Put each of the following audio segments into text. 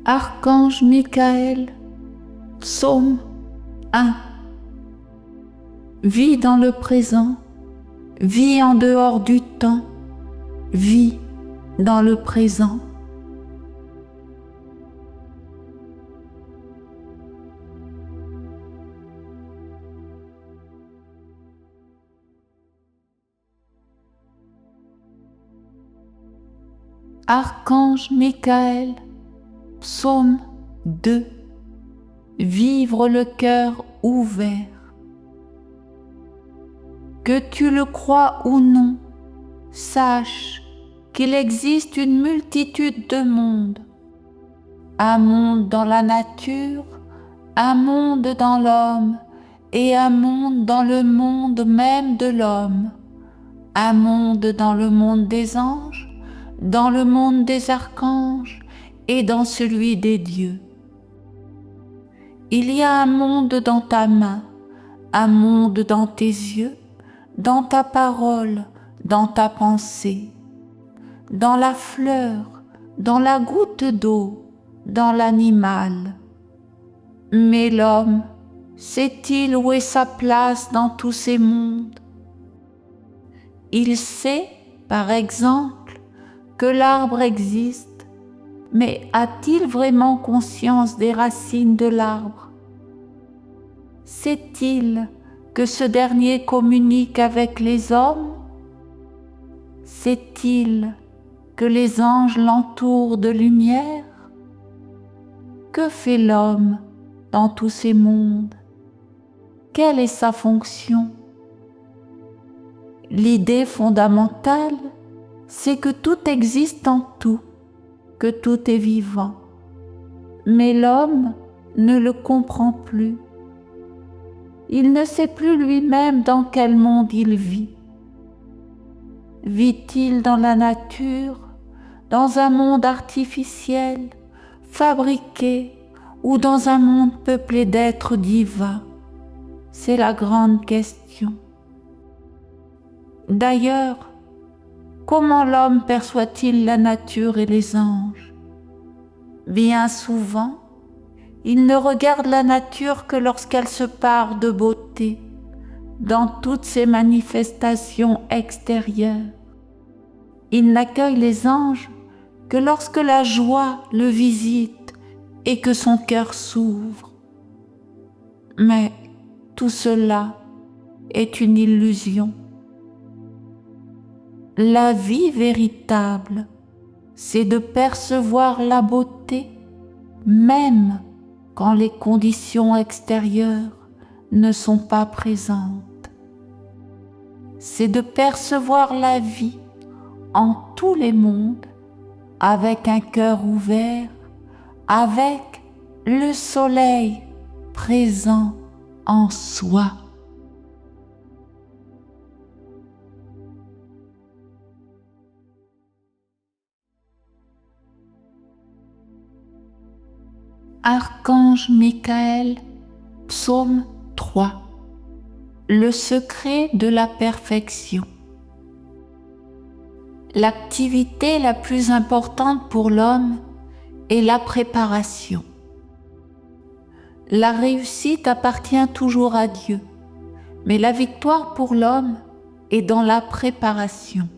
Archange Michael, Psaume 1. Vis dans le présent, vis en dehors du temps, vis dans le présent. Archange Michael, Psaume 2. Vivre le cœur ouvert. Que tu le crois ou non, sache qu'il existe une multitude de mondes. Un monde dans la nature, un monde dans l'homme et un monde dans le monde même de l'homme. Un monde dans le monde des anges, dans le monde des archanges et dans celui des dieux. Il y a un monde dans ta main, un monde dans tes yeux, dans ta parole, dans ta pensée, dans la fleur, dans la goutte d'eau, dans l'animal. Mais l'homme, sait-il où est sa place dans tous ces mondes? Il sait, par exemple, que l'arbre existe, mais a-t-il vraiment conscience des racines de l'arbre? Sait-il que ce dernier communique avec les hommes? Sait-il que les anges l'entourent de lumière? Que fait l'homme dans tous ces mondes? Quelle est sa fonction? L'idée fondamentale, c'est que tout existe en tout, que tout est vivant. Mais l'homme ne le comprend plus. Il ne sait plus lui-même dans quel monde il vit. Vit-il dans la nature, dans un monde artificiel, fabriqué, ou dans un monde peuplé d'êtres divins? C'est la grande question. D'ailleurs, comment l'homme perçoit-il la nature et les anges? Bien souvent, il ne regarde la nature que lorsqu'elle se pare de beauté, dans toutes ses manifestations extérieures. Il n'accueille les anges que lorsque la joie le visite et que son cœur s'ouvre. Mais tout cela est une illusion. La vie véritable, c'est de percevoir la beauté, même quand les conditions extérieures ne sont pas présentes. C'est de percevoir la vie en tous les mondes, avec un cœur ouvert, avec le soleil présent en soi. Archange Michael, Psaume 3. Le secret de la perfection. L'activité la plus importante pour l'homme est la préparation. La réussite appartient toujours à Dieu, mais la victoire pour l'homme est dans la préparation.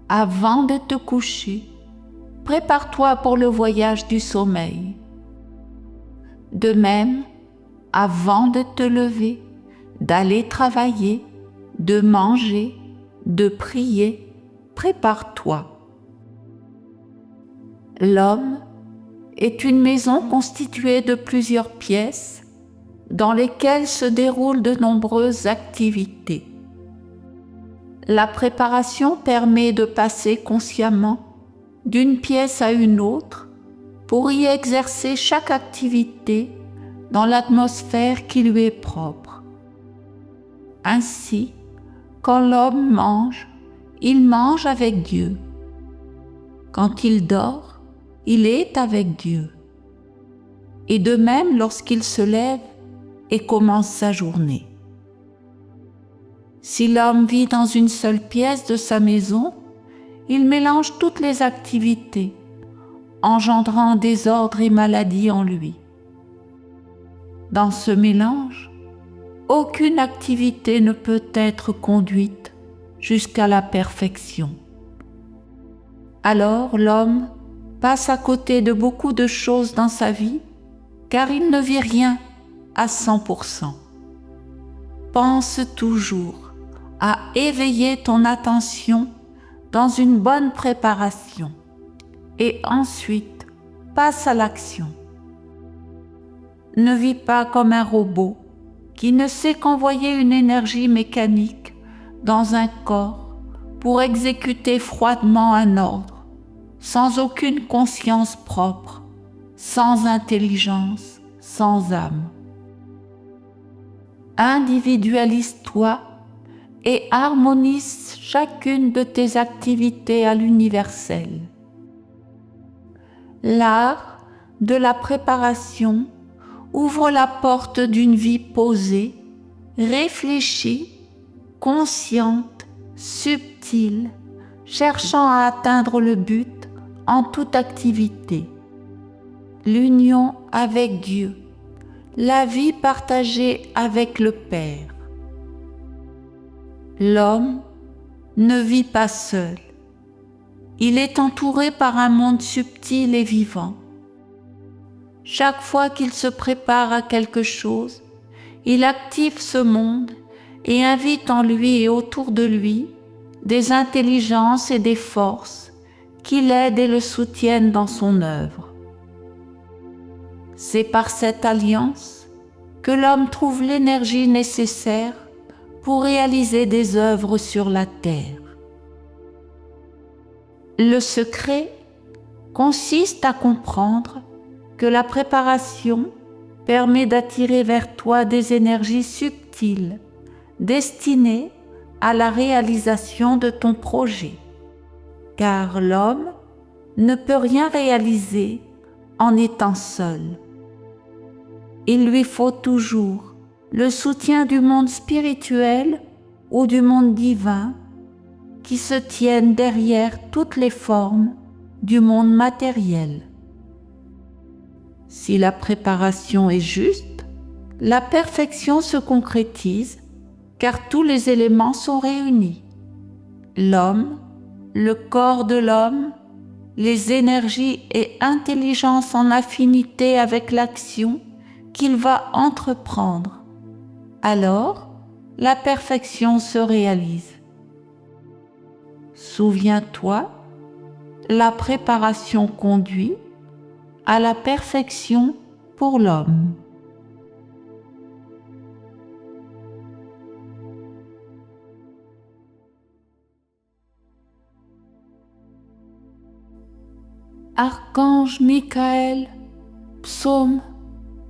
Avant de te coucher, prépare-toi pour le voyage du sommeil. De même, avant de te lever, d'aller travailler, de manger, de prier, prépare-toi. L'homme est une maison constituée de plusieurs pièces dans lesquelles se déroulent de nombreuses activités. La préparation permet de passer consciemment d'une pièce à une autre pour y exercer chaque activité dans l'atmosphère qui lui est propre. Ainsi, quand l'homme mange, il mange avec Dieu. Quand il dort, il est avec Dieu. Et de même lorsqu'il se lève et commence sa journée. Si l'homme vit dans une seule pièce de sa maison, il mélange toutes les activités, engendrant désordre et maladie en lui. Dans ce mélange, aucune activité ne peut être conduite jusqu'à la perfection. Alors l'homme passe à côté de beaucoup de choses dans sa vie car il ne vit rien à 100%. Pense toujours à éveiller ton attention dans une bonne préparation et ensuite passe à l'action. Ne vis pas comme un robot qui ne sait qu'envoyer une énergie mécanique dans un corps pour exécuter froidement un ordre, sans aucune conscience propre, sans intelligence, sans âme. Individualise-toi et harmonise chacune de tes activités à l'universel. L'art de la préparation ouvre la porte d'une vie posée, réfléchie, consciente, subtile, cherchant à atteindre le but en toute activité. L'union avec Dieu, la vie partagée avec le Père. L'homme ne vit pas seul. Il est entouré par un monde subtil et vivant. Chaque fois qu'il se prépare à quelque chose, il active ce monde et invite en lui et autour de lui des intelligences et des forces qui l'aident et le soutiennent dans son œuvre. C'est par cette alliance que l'homme trouve l'énergie nécessaire pour réaliser des œuvres sur la terre. Le secret consiste à comprendre que la préparation permet d'attirer vers toi des énergies subtiles destinées à la réalisation de ton projet. Car l'homme ne peut rien réaliser en étant seul. Il lui faut toujours le soutien du monde spirituel ou du monde divin qui se tiennent derrière toutes les formes du monde matériel. Si la préparation est juste, la perfection se concrétise car tous les éléments sont réunis. L'homme, le corps de l'homme, les énergies et intelligences en affinité avec l'action qu'il va entreprendre. Alors, la perfection se réalise. Souviens-toi, la préparation conduit à la perfection pour l'homme. Archange Michael, Psaume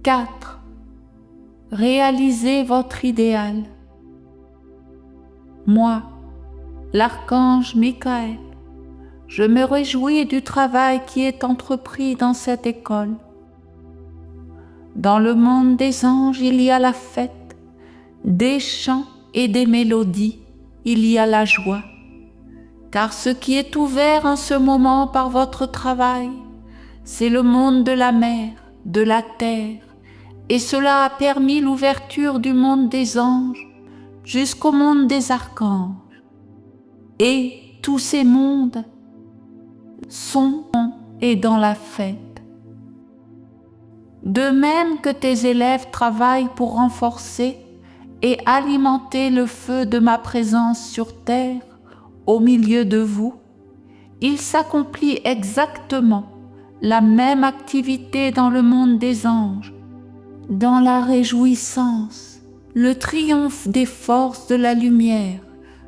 4. Réalisez votre idéal. Moi, l'archange Michael, je me réjouis du travail qui est entrepris dans cette école. Dans le monde des anges, il y a la fête, des chants et des mélodies, il y a la joie. Car ce qui est ouvert en ce moment par votre travail, c'est le monde de la mer, de la terre, et cela a permis l'ouverture du monde des anges jusqu'au monde des archanges. Et tous ces mondes sont et dans la fête. De même que tes élèves travaillent pour renforcer et alimenter le feu de ma présence sur terre, au milieu de vous, il s'accomplit exactement la même activité dans le monde des anges, dans la réjouissance, le triomphe des forces de la lumière,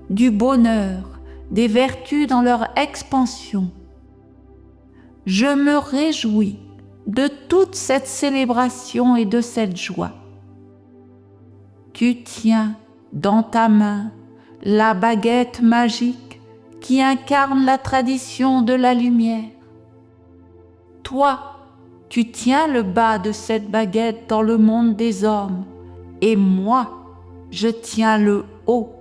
du bonheur, des vertus dans leur expansion. Je me réjouis de toute cette célébration et de cette joie. Tu tiens dans ta main la baguette magique qui incarne la tradition de la lumière. Toi, tu tiens le bas de cette baguette dans le monde des hommes, et moi, je tiens le haut.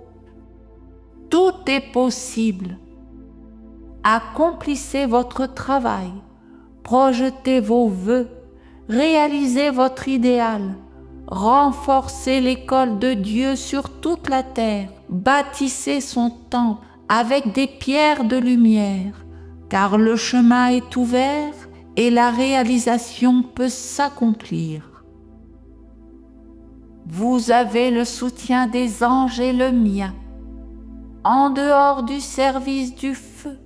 Tout est possible. Accomplissez votre travail projetez vos vœux, réalisez votre idéal, renforcez l'école de Dieu sur toute la terre, bâtissez son temple avec des pierres de lumière, car le chemin est ouvert et la réalisation peut s'accomplir. Vous avez le soutien des anges et le mien. En dehors du service du feu,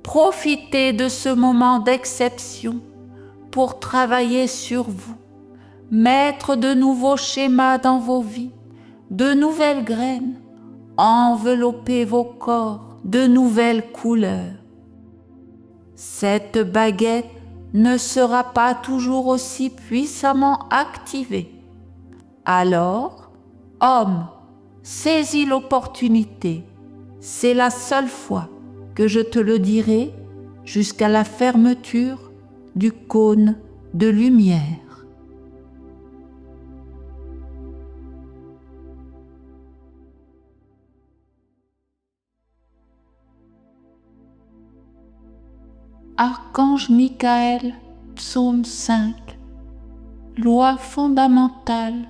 profitez de ce moment d'exception pour travailler sur vous, mettre de nouveaux schémas dans vos vies, de nouvelles graines, envelopper vos corps de nouvelles couleurs. Cette baguette ne sera pas toujours aussi puissamment activée. Alors, homme, saisis l'opportunité. C'est la seule fois que je te le dirai jusqu'à la fermeture du cône de lumière. Archange Michael, psaume 5. Loi fondamentale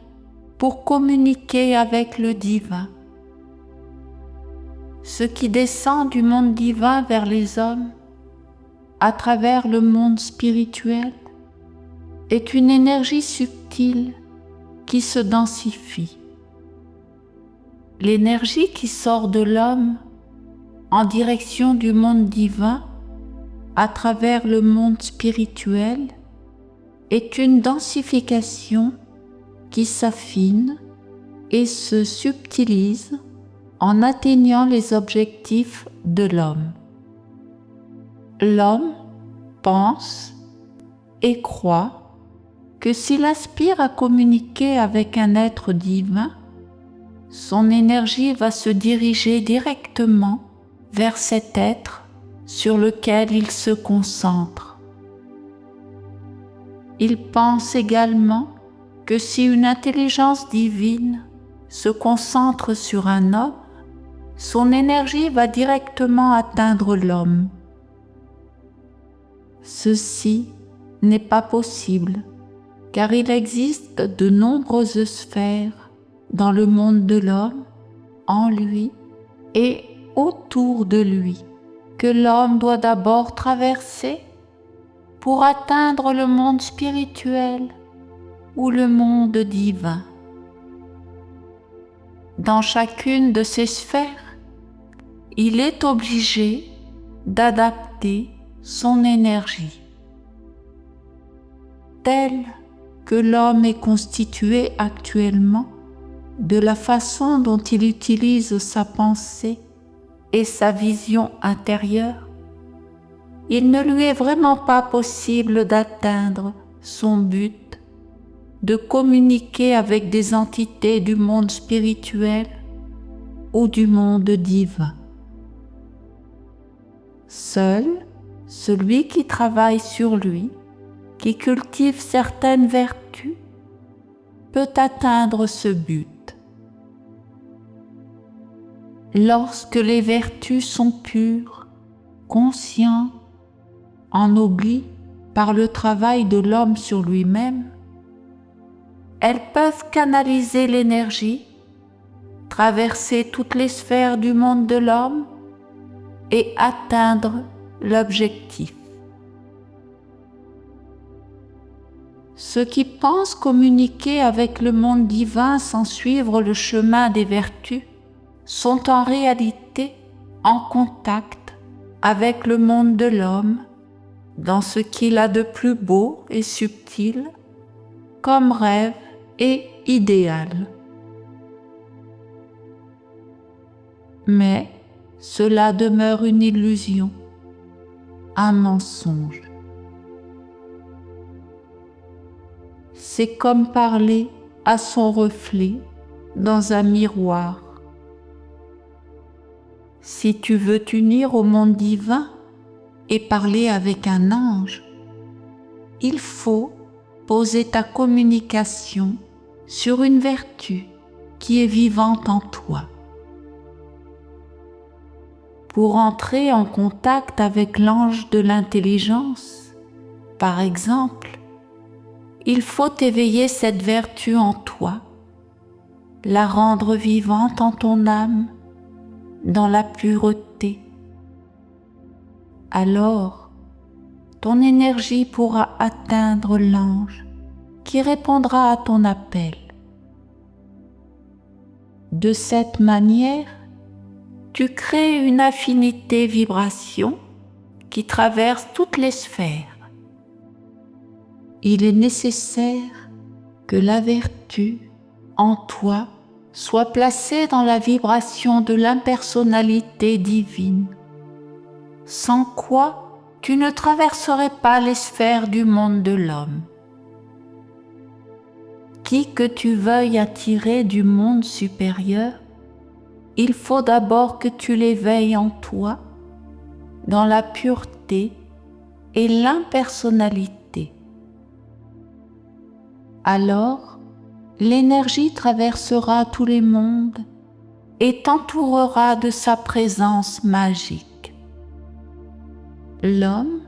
pour communiquer avec le divin. Ce qui descend du monde divin vers les hommes, à travers le monde spirituel, est une énergie subtile qui se densifie. L'énergie qui sort de l'homme en direction du monde divin, à travers le monde spirituel, est une densification qui s'affine et se subtilise en atteignant les objectifs de l'homme. L'homme pense et croit que s'il aspire à communiquer avec un être divin, son énergie va se diriger directement vers cet être sur lequel il se concentre. Il pense également que si une intelligence divine se concentre sur un homme, son énergie va directement atteindre l'homme. Ceci n'est pas possible, car il existe de nombreuses sphères dans le monde de l'homme, en lui et autour de lui, que l'homme doit d'abord traverser pour atteindre le monde spirituel ou le monde divin. Dans chacune de ces sphères, il est obligé d'adapter son énergie. Tel que l'homme est constitué actuellement, de la façon dont il utilise sa pensée et sa vision intérieure, il ne lui est vraiment pas possible d'atteindre son but de communiquer avec des entités du monde spirituel ou du monde divin. Seul celui qui travaille sur lui, qui cultive certaines vertus, peut atteindre ce but. Lorsque les vertus sont pures, conscientes, ennoblies par le travail de l'homme sur lui-même, elles peuvent canaliser l'énergie, traverser toutes les sphères du monde de l'homme et atteindre l'objectif. Ceux qui pensent communiquer avec le monde divin sans suivre le chemin des vertus sont en réalité en contact avec le monde de l'homme dans ce qu'il a de plus beau et subtil comme rêve et idéal. Mais cela demeure une illusion, un mensonge. C'est comme parler à son reflet dans un miroir. Si tu veux t'unir au monde divin et parler avec un ange, il faut poser ta communication sur une vertu qui est vivante en toi. Pour entrer en contact avec l'ange de l'intelligence, Par exemple, il faut éveiller cette vertu en toi, la rendre vivante en ton âme, dans la pureté. Alors, ton énergie pourra atteindre l'ange qui répondra à ton appel. De cette manière, tu crées une affinité vibration qui traverse toutes les sphères. Il est nécessaire que la vertu en toi soit placée dans la vibration de l'impersonnalité divine, sans quoi tu ne traverserais pas les sphères du monde de l'homme. Qui que tu veuilles attirer du monde supérieur, il faut d'abord que tu l'éveilles en toi, dans la pureté et l'impersonnalité. Alors, l'énergie traversera tous les mondes et t'entourera de sa présence magique. L'homme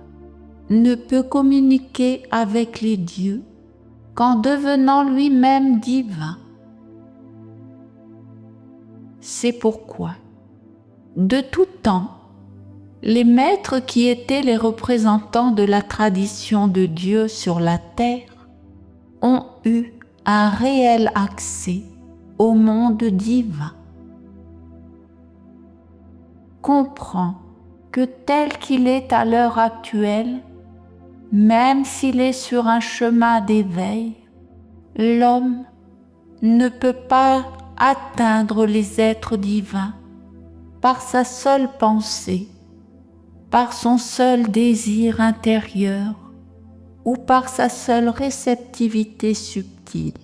ne peut communiquer avec les dieux qu'en devenant lui-même divin. C'est pourquoi, de tout temps, les maîtres qui étaient les représentants de la tradition de Dieu sur la terre ont eu un réel accès au monde divin. Comprends que tel qu'il est à l'heure actuelle, même s'il est sur un chemin d'éveil, l'homme ne peut pas atteindre les êtres divins par sa seule pensée, par son seul désir intérieur ou par sa seule réceptivité subtile.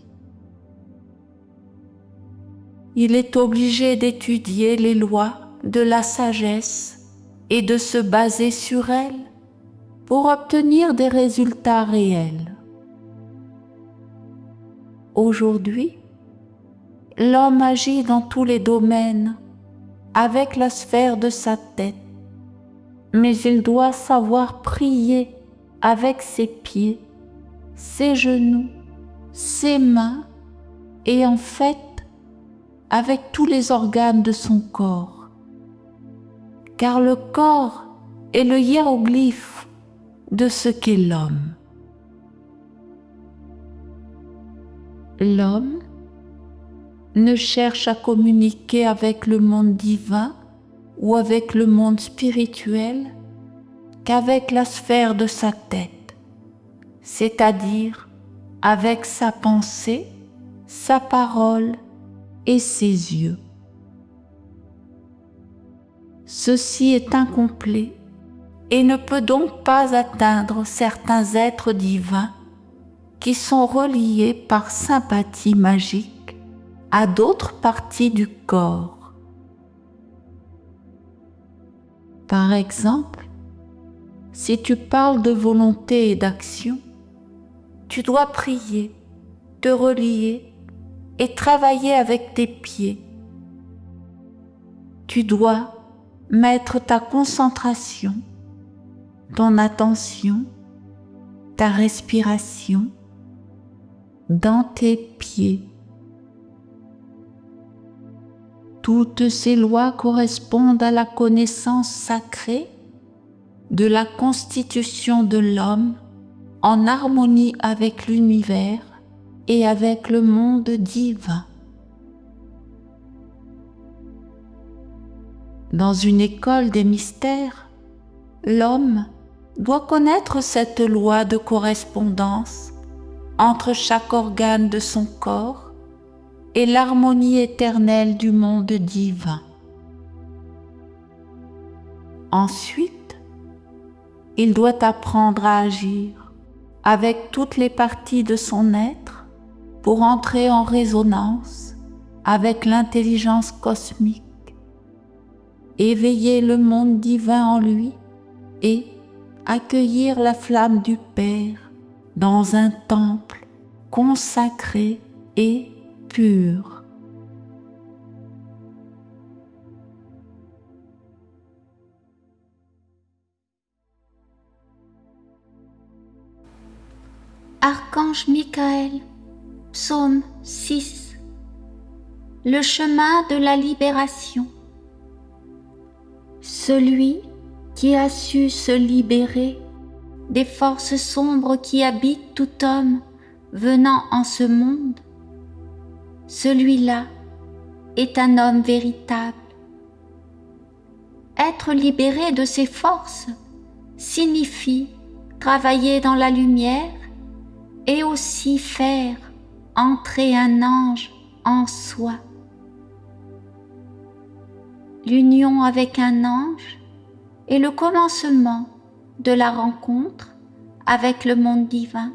Il est obligé d'étudier les lois de la sagesse et de se baser sur elles pour obtenir des résultats réels. Aujourd'hui, l'homme agit dans tous les domaines avec la sphère de sa tête, mais il doit savoir prier avec ses pieds, ses genoux, ses mains et en fait avec tous les organes de son corps. Car le corps est le hiéroglyphe de ce qu'est l'homme. L'homme ne cherche à communiquer avec le monde divin ou avec le monde spirituel qu'avec la sphère de sa tête, c'est-à-dire avec sa pensée, sa parole et ses yeux. Ceci est incomplet et ne peut donc pas atteindre certains êtres divins qui sont reliés par sympathie magique à d'autres parties du corps. Par exemple, si tu parles de volonté et d'action, tu dois prier, te relier et travailler avec tes pieds. Tu dois mettre ta concentration, ton attention, ta respiration dans tes pieds. Toutes ces lois correspondent à la connaissance sacrée de la constitution de l'homme en harmonie avec l'univers et avec le monde divin. Dans une école des mystères, l'homme doit connaître cette loi de correspondance entre chaque organe de son corps et l'harmonie éternelle du monde divin. Ensuite, il doit apprendre à agir avec toutes les parties de son être pour entrer en résonance avec l'intelligence cosmique, éveiller le monde divin en lui et accueillir la flamme du Père dans un temple consacré et pur. Archange Michael, psaume 6. Le chemin de la libération. Celui qui a su se libérer des forces sombres qui habitent tout homme venant en ce monde, celui-là est un homme véritable. Être libéré de ces forces signifie travailler dans la lumière et aussi faire entrer un ange en soi. L'union avec un ange est le commencement de la rencontre avec le monde divin.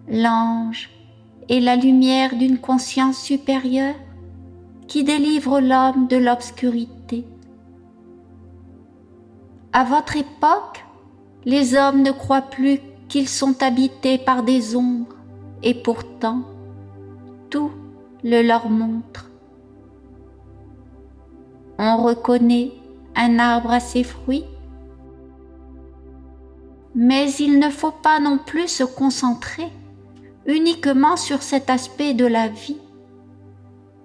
L'ange est la lumière d'une conscience supérieure qui délivre l'homme de l'obscurité. À votre époque, les hommes ne croient plus qu'ils sont habités par des ombres, et pourtant, tout le leur montre. On reconnaît un arbre à ses fruits, mais il ne faut pas non plus se concentrer uniquement sur cet aspect de la vie,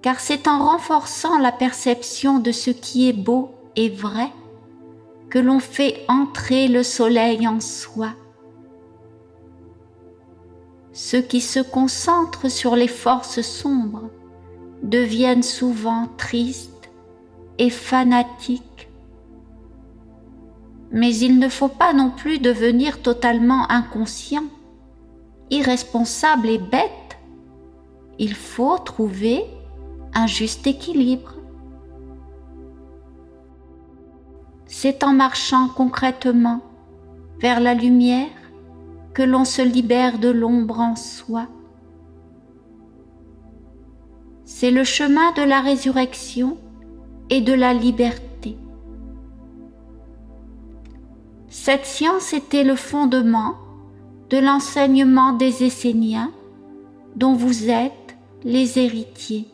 car c'est en renforçant la perception de ce qui est beau et vrai que l'on fait entrer le soleil en soi. Ceux qui se concentrent sur les forces sombres deviennent souvent tristes et fanatiques. Mais il ne faut pas non plus devenir totalement inconscient, irresponsable et bête. Il faut trouver un juste équilibre. C'est en marchant concrètement vers la lumière que l'on se libère de l'ombre en soi. C'est le chemin de la résurrection et de la liberté. Cette science était le fondement de l'enseignement des Esséniens dont vous êtes les héritiers.